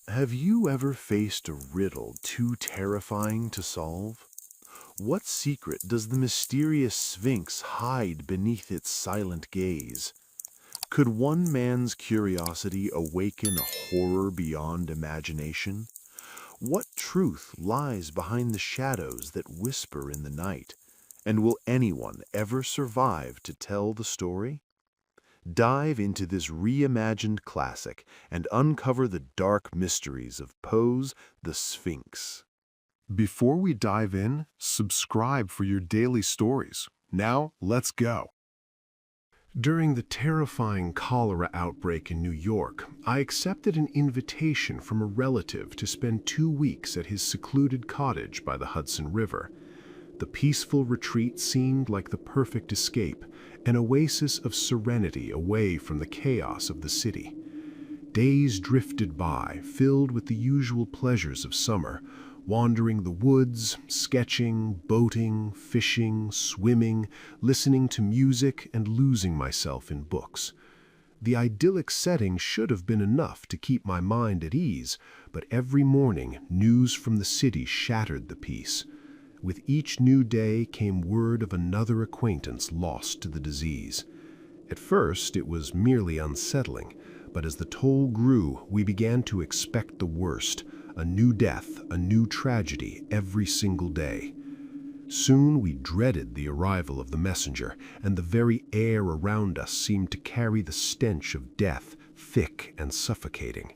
Have you ever faced a riddle too terrifying to solve? What secret does the mysterious Sphinx hide beneath its silent gaze? Could one man's curiosity awaken a horror beyond imagination? What truth lies behind the shadows that whisper in the night? And will anyone ever survive to tell the story? Dive into this reimagined classic and uncover the dark mysteries of Poe's The Sphinx. Before we dive in, subscribe for your daily stories. Now, let's go. During the terrifying cholera outbreak in New York, I accepted an invitation from a relative to spend 2 weeks at his secluded cottage by the Hudson River. The peaceful retreat seemed like the perfect escape, an oasis of serenity away from the chaos of the city. Days drifted by, filled with the usual pleasures of summer, wandering the woods, sketching, boating, fishing, swimming, listening to music, and losing myself in books. The idyllic setting should have been enough to keep my mind at ease, but every morning news from the city shattered the peace. With each new day came word of another acquaintance lost to the disease. At first, it was merely unsettling, but as the toll grew, we began to expect the worst, a new death, a new tragedy every single day. Soon we dreaded the arrival of the messenger, and the very air around us seemed to carry the stench of death, thick and suffocating.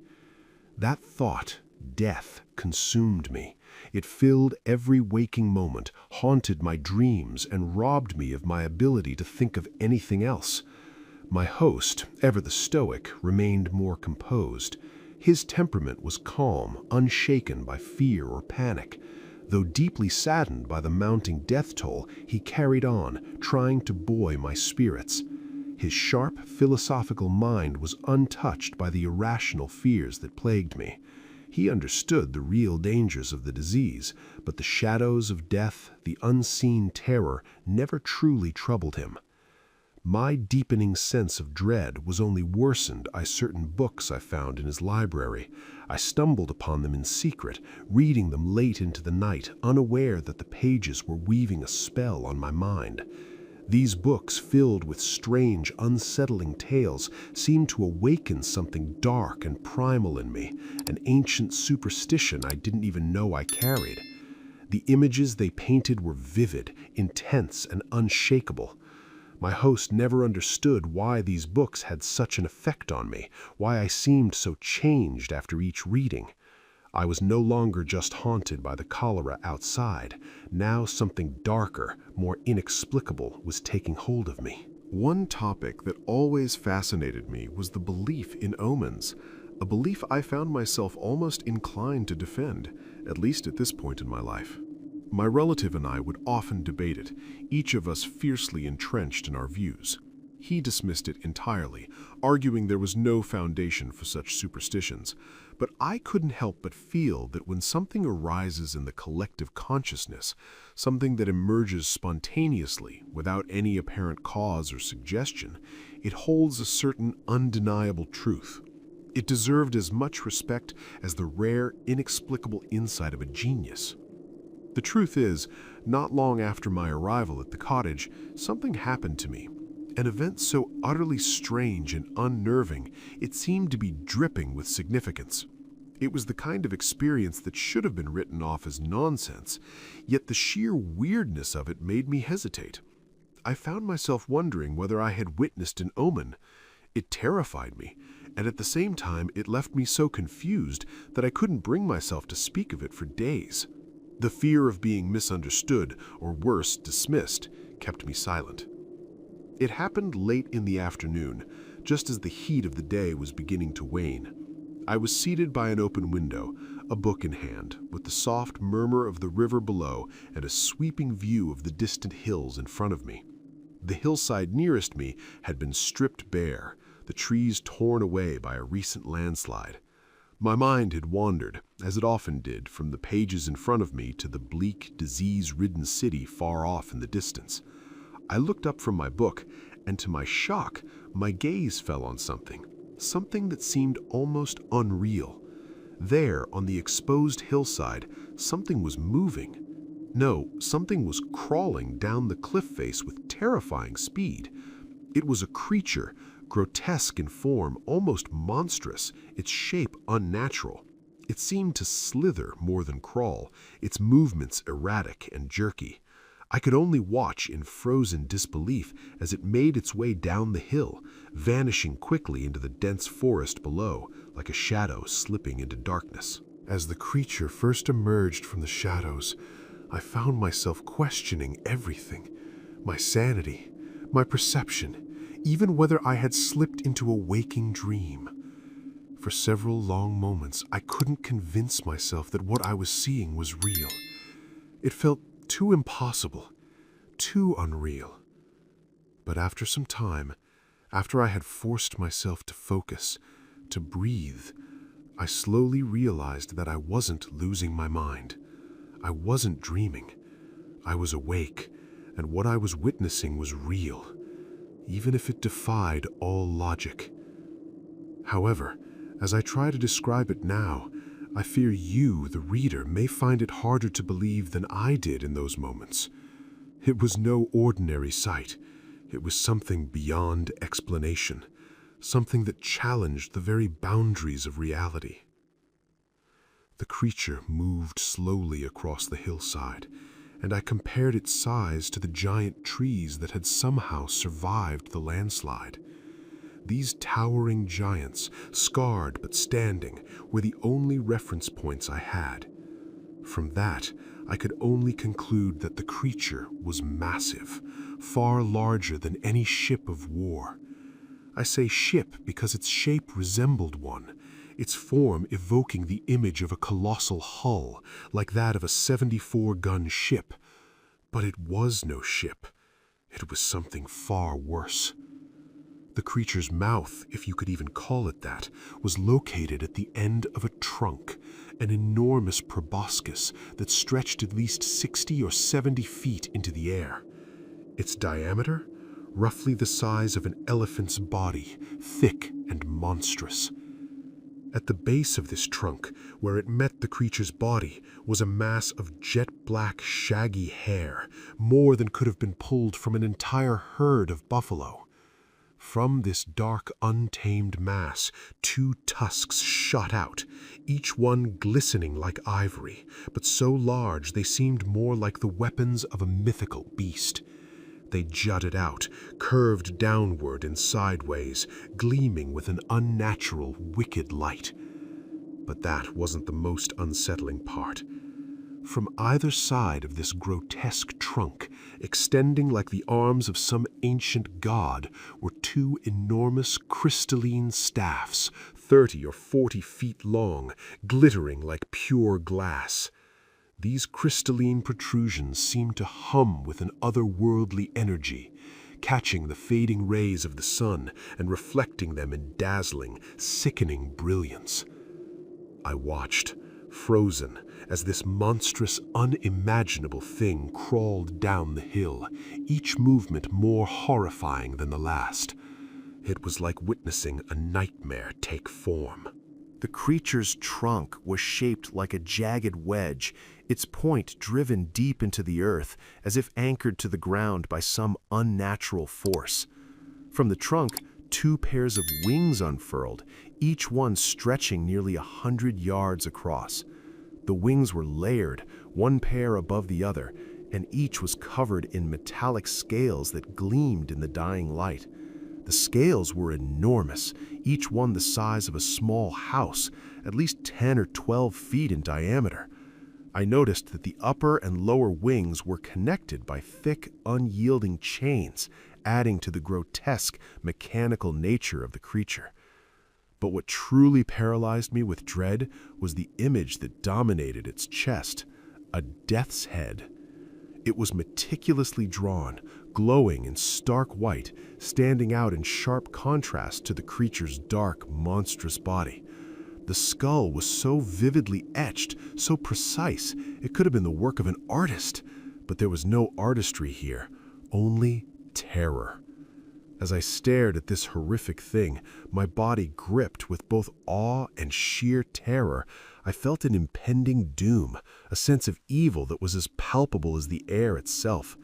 That thought, death, consumed me. It filled every waking moment, haunted my dreams, and robbed me of my ability to think of anything else. My host, ever the stoic, remained more composed. His temperament was calm, unshaken by fear or panic. Though deeply saddened by the mounting death toll, he carried on, trying to buoy my spirits. His sharp, philosophical mind was untouched by the irrational fears that plagued me. He understood the real dangers of the disease, but the shadows of death, the unseen terror, never truly troubled him. My deepening sense of dread was only worsened by certain books I found in his library. I stumbled upon them in secret, reading them late into the night, unaware that the pages were weaving a spell on my mind. These books, filled with strange, unsettling tales, seemed to awaken something dark and primal in me, an ancient superstition I didn't even know I carried. The images they painted were vivid, intense, and unshakable. My host never understood why these books had such an effect on me, why I seemed so changed after each reading. I was no longer just haunted by the cholera outside. Now something darker, more inexplicable, was taking hold of me. One topic that always fascinated me was the belief in omens, a belief I found myself almost inclined to defend, at least at this point in my life. My relative and I would often debate it, each of us fiercely entrenched in our views. He dismissed it entirely, arguing there was no foundation for such superstitions, but I couldn't help but feel that when something arises in the collective consciousness, something that emerges spontaneously without any apparent cause or suggestion, it holds a certain undeniable truth. It deserved as much respect as the rare, inexplicable insight of a genius. The truth is, not long after my arrival at the cottage, something happened to me. An event so utterly strange and unnerving, it seemed to be dripping with significance. It was the kind of experience that should have been written off as nonsense, yet the sheer weirdness of it made me hesitate. I found myself wondering whether I had witnessed an omen. It terrified me, and at the same time it left me so confused that I couldn't bring myself to speak of it for days. The fear of being misunderstood, or worse, dismissed, kept me silent. It happened late in the afternoon, just as the heat of the day was beginning to wane. I was seated by an open window, a book in hand, with the soft murmur of the river below and a sweeping view of the distant hills in front of me. The hillside nearest me had been stripped bare, the trees torn away by a recent landslide. My mind had wandered, as it often did, from the pages in front of me to the bleak, disease-ridden city far off in the distance. I looked up from my book, and to my shock, my gaze fell on something that seemed almost unreal. There, on the exposed hillside, something was moving. No, something was crawling down the cliff face with terrifying speed. It was a creature, grotesque in form, almost monstrous, its shape unnatural. It seemed to slither more than crawl, its movements erratic and jerky. I could only watch in frozen disbelief as it made its way down the hill, vanishing quickly into the dense forest below, like a shadow slipping into darkness. As the creature first emerged from the shadows, I found myself questioning everything: my sanity, my perception, even whether I had slipped into a waking dream. For several long moments, I couldn't convince myself that what I was seeing was real. It felt too impossible, too unreal. But after some time, after I had forced myself to focus, to breathe, I slowly realized that I wasn't losing my mind. I wasn't dreaming. I was awake, and what I was witnessing was real, even if it defied all logic. However, as I try to describe it now, I fear you, the reader, may find it harder to believe than I did in those moments. It was no ordinary sight. It was something beyond explanation, something that challenged the very boundaries of reality. The creature moved slowly across the hillside, and I compared its size to the giant trees that had somehow survived the landslide. These towering giants, scarred but standing, were the only reference points I had. From that, I could only conclude that the creature was massive, far larger than any ship of war. I say ship because its shape resembled one, its form evoking the image of a colossal hull, like that of a 74-gun ship. But it was no ship. It was something far worse. The creature's mouth, if you could even call it that, was located at the end of a trunk, an enormous proboscis that stretched at least 60 or 70 feet into the air. Its diameter? Roughly the size of an elephant's body, thick and monstrous. At the base of this trunk, where it met the creature's body, was a mass of jet-black, shaggy hair, more than could have been pulled from an entire herd of buffalo. From this dark, untamed mass, 2 tusks shot out, each one glistening like ivory, but so large they seemed more like the weapons of a mythical beast. They jutted out, curved downward and sideways, gleaming with an unnatural, wicked light. But that wasn't the most unsettling part. From either side of this grotesque trunk, extending like the arms of some ancient god, were 2 enormous crystalline staffs, 30 or 40 feet long, glittering like pure glass. These crystalline protrusions seemed to hum with an otherworldly energy, catching the fading rays of the sun and reflecting them in dazzling, sickening brilliance. I watched, frozen, as this monstrous, unimaginable thing crawled down the hill, each movement more horrifying than the last. It was like witnessing a nightmare take form. The creature's trunk was shaped like a jagged wedge, its point driven deep into the earth, as if anchored to the ground by some unnatural force. From the trunk, 2 pairs of wings unfurled, each one stretching nearly 100 yards across. The wings were layered, one pair above the other, and each was covered in metallic scales that gleamed in the dying light. The scales were enormous, each one the size of a small house, at least 10 or 12 feet in diameter. I noticed that the upper and lower wings were connected by thick, unyielding chains, adding to the grotesque, mechanical nature of the creature. But what truly paralyzed me with dread was the image that dominated its chest, a death's head. It was meticulously drawn, glowing in stark white, standing out in sharp contrast to the creature's dark, monstrous body. The skull was so vividly etched, so precise, it could have been the work of an artist. But there was no artistry here, only terror. As I stared at this horrific thing, my body gripped with both awe and sheer terror. I felt an impending doom, a sense of evil that was as palpable as the air itself.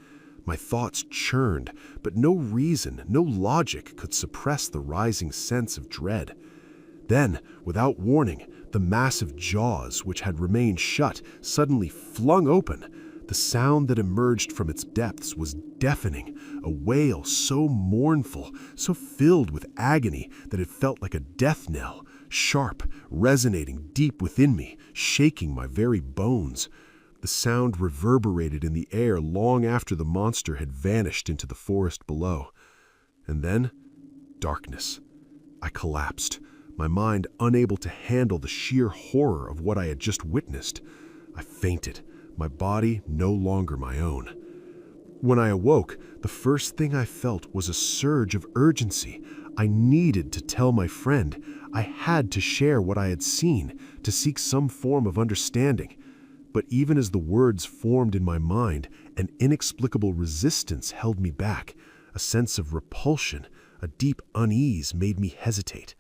My thoughts churned, but no reason, no logic could suppress the rising sense of dread. Then, without warning, the massive jaws, which had remained shut, suddenly flung open. The sound that emerged from its depths was deafening, a wail so mournful, so filled with agony that it felt like a death knell, sharp, resonating deep within me, shaking my very bones. The sound reverberated in the air long after the monster had vanished into the forest below. And then, darkness. I collapsed, my mind unable to handle the sheer horror of what I had just witnessed. I fainted, my body no longer my own. When I awoke, the first thing I felt was a surge of urgency. I needed to tell my friend. I had to share what I had seen, to seek some form of understanding. But even as the words formed in my mind, an inexplicable resistance held me back. A sense of repulsion, a deep unease made me hesitate.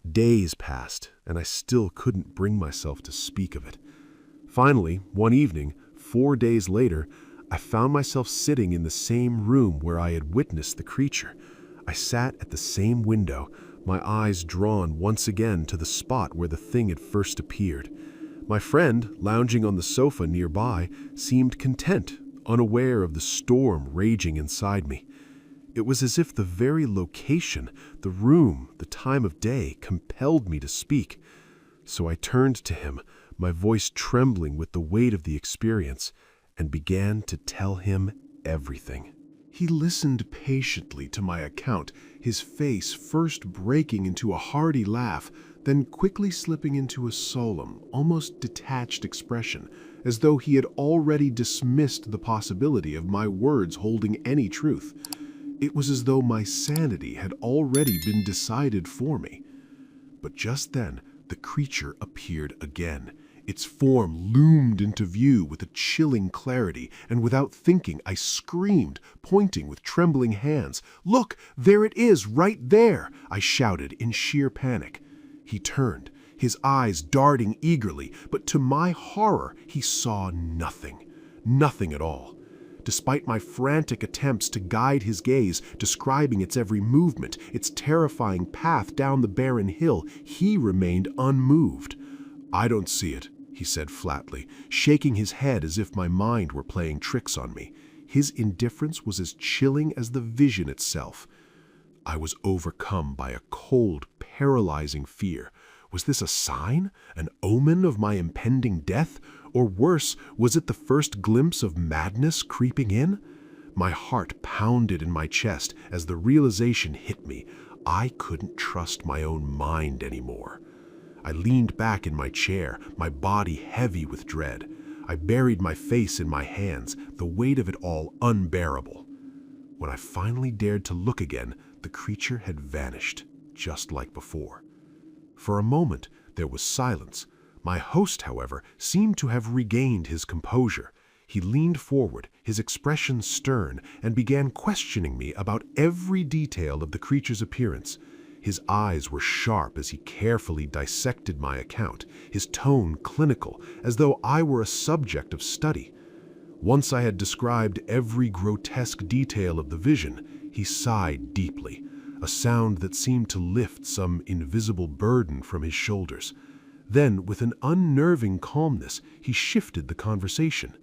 Days passed, and I still couldn't bring myself to speak of it. Finally, one evening, 4 days later, I found myself sitting in the same room where I had witnessed the creature. I sat at the same window, my eyes drawn once again to the spot where the thing had first appeared. My friend, lounging on the sofa nearby, seemed content, unaware of the storm raging inside me. It was as if the very location, the room, the time of day compelled me to speak. So I turned to him, my voice trembling with the weight of the experience, and began to tell him everything. He listened patiently to my account, his face first breaking into a hearty laugh, then quickly slipping into a solemn, almost detached expression, as though he had already dismissed the possibility of my words holding any truth. It was as though my sanity had already been decided for me. But just then, the creature appeared again. Its form loomed into view with a chilling clarity, and without thinking, I screamed, pointing with trembling hands. "Look, there it is, right there!" I shouted in sheer panic. He turned, his eyes darting eagerly, but to my horror, he saw nothing. Nothing at all. Despite my frantic attempts to guide his gaze, describing its every movement, its terrifying path down the barren hill, he remained unmoved. "I don't see it," he said flatly, shaking his head as if my mind were playing tricks on me. His indifference was as chilling as the vision itself. I was overcome by a cold, paralyzing fear. Was this a sign, an omen of my impending death? Or worse, was it the first glimpse of madness creeping in? My heart pounded in my chest as the realization hit me. I couldn't trust my own mind anymore. I leaned back in my chair, my body heavy with dread. I buried my face in my hands, the weight of it all unbearable. When I finally dared to look again, the creature had vanished, just like before. For a moment, there was silence. My host, however, seemed to have regained his composure. He leaned forward, his expression stern, and began questioning me about every detail of the creature's appearance. His eyes were sharp as he carefully dissected my account, his tone clinical, as though I were a subject of study. Once I had described every grotesque detail of the vision, he sighed deeply, a sound that seemed to lift some invisible burden from his shoulders. Then, with an unnerving calmness, he shifted the conversation.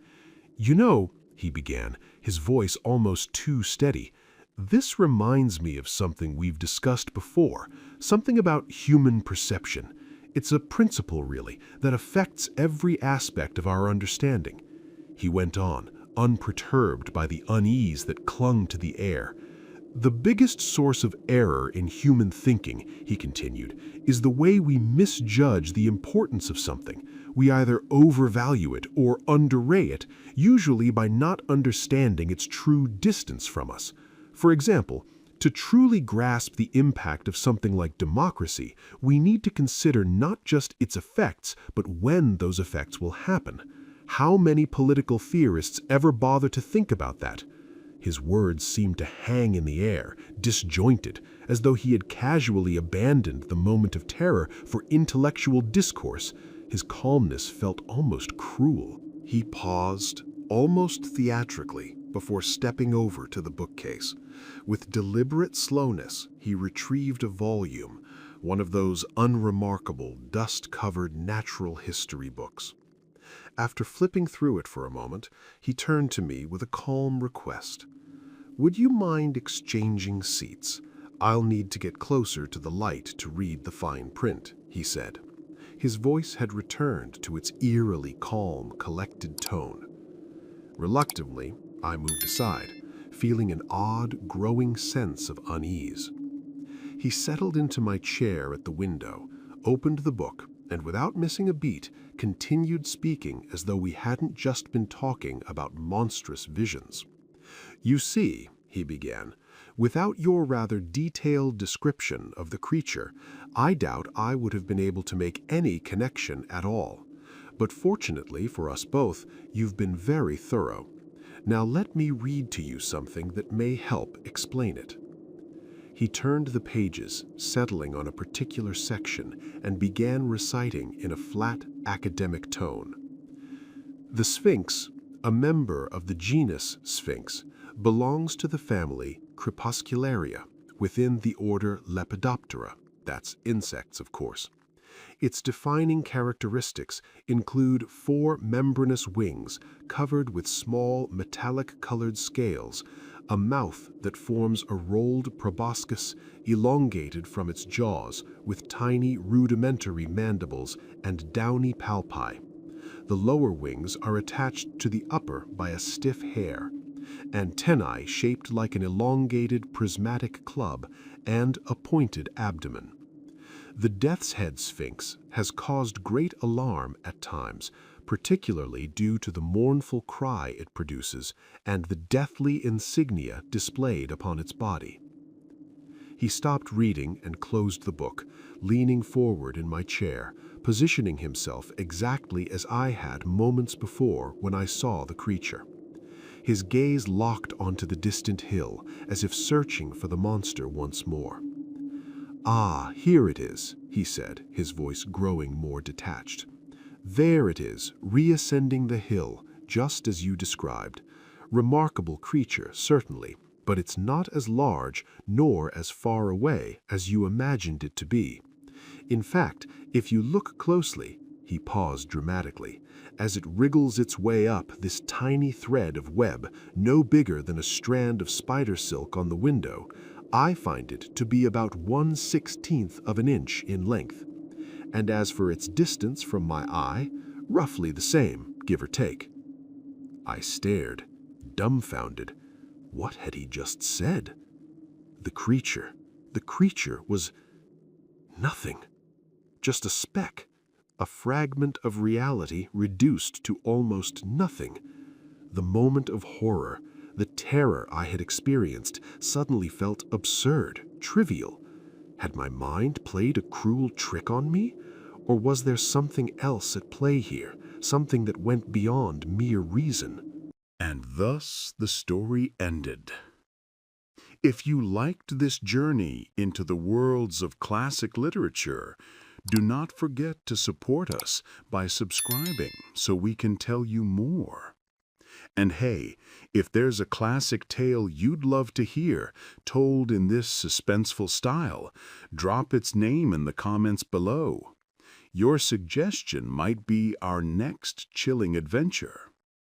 "You know," he began, his voice almost too steady, "this reminds me of something we've discussed before, something about human perception. It's a principle, really, that affects every aspect of our understanding." He went on, unperturbed by the unease that clung to the air. "The biggest source of error in human thinking," he continued, "is the way we misjudge the importance of something. We either overvalue it or underrate it, usually by not understanding its true distance from us. For example, to truly grasp the impact of something like democracy, we need to consider not just its effects, but when those effects will happen. How many political theorists ever bother to think about that?" His words seemed to hang in the air, disjointed, as though he had casually abandoned the moment of terror for intellectual discourse. His calmness felt almost cruel. He paused, almost theatrically, before stepping over to the bookcase. With deliberate slowness, he retrieved a volume, one of those unremarkable, dust-covered natural history books. After flipping through it for a moment, he turned to me with a calm request. "Would you mind exchanging seats? I'll need to get closer to the light to read the fine print," he said. His voice had returned to its eerily calm, collected tone. Reluctantly, I moved aside, feeling an odd, growing sense of unease. He settled into my chair at the window, opened the book, and without missing a beat, continued speaking as though we hadn't just been talking about monstrous visions. "You see," he began, "without your rather detailed description of the creature, I doubt I would have been able to make any connection at all. But fortunately for us both, you've been very thorough. Now let me read to you something that may help explain it." He turned the pages, settling on a particular section, and began reciting in a flat, academic tone. "The Sphinx, a member of the genus Sphinx, belongs to the family Crepuscularia, within the order Lepidoptera. That's insects, of course. Its defining characteristics include 4 membranous wings covered with small metallic-colored scales, a mouth that forms a rolled proboscis elongated from its jaws with tiny rudimentary mandibles and downy palpi. The lower wings are attached to the upper by a stiff hair, antennae shaped like an elongated prismatic club, and a pointed abdomen. The Death's Head Sphinx has caused great alarm at times, particularly due to the mournful cry it produces and the deathly insignia displayed upon its body." He stopped reading and closed the book, leaning forward in my chair, positioning himself exactly as I had moments before when I saw the creature. His gaze locked onto the distant hill, as if searching for the monster once more. "Ah, here it is," he said, his voice growing more detached. "There it is, reascending the hill, just as you described. Remarkable creature, certainly, but it's not as large nor as far away as you imagined it to be. In fact, if you look closely," he paused dramatically, "as it wriggles its way up this tiny thread of web, no bigger than a strand of spider silk on the window, I find it to be about 1/16 of an inch in length. And as for its distance from my eye, roughly the same, give or take." I stared, dumbfounded. What had he just said? The creature was nothing. Just a speck, a fragment of reality reduced to almost nothing. The moment of horror, the terror I had experienced, suddenly felt absurd, trivial. Had my mind played a cruel trick on me? Or was there something else at play here, something that went beyond mere reason? And thus the story ended. If you liked this journey into the worlds of classic literature, do not forget to support us by subscribing so we can tell you more. And hey, if there's a classic tale you'd love to hear told in this suspenseful style, drop its name in the comments below. Your suggestion might be our next chilling adventure.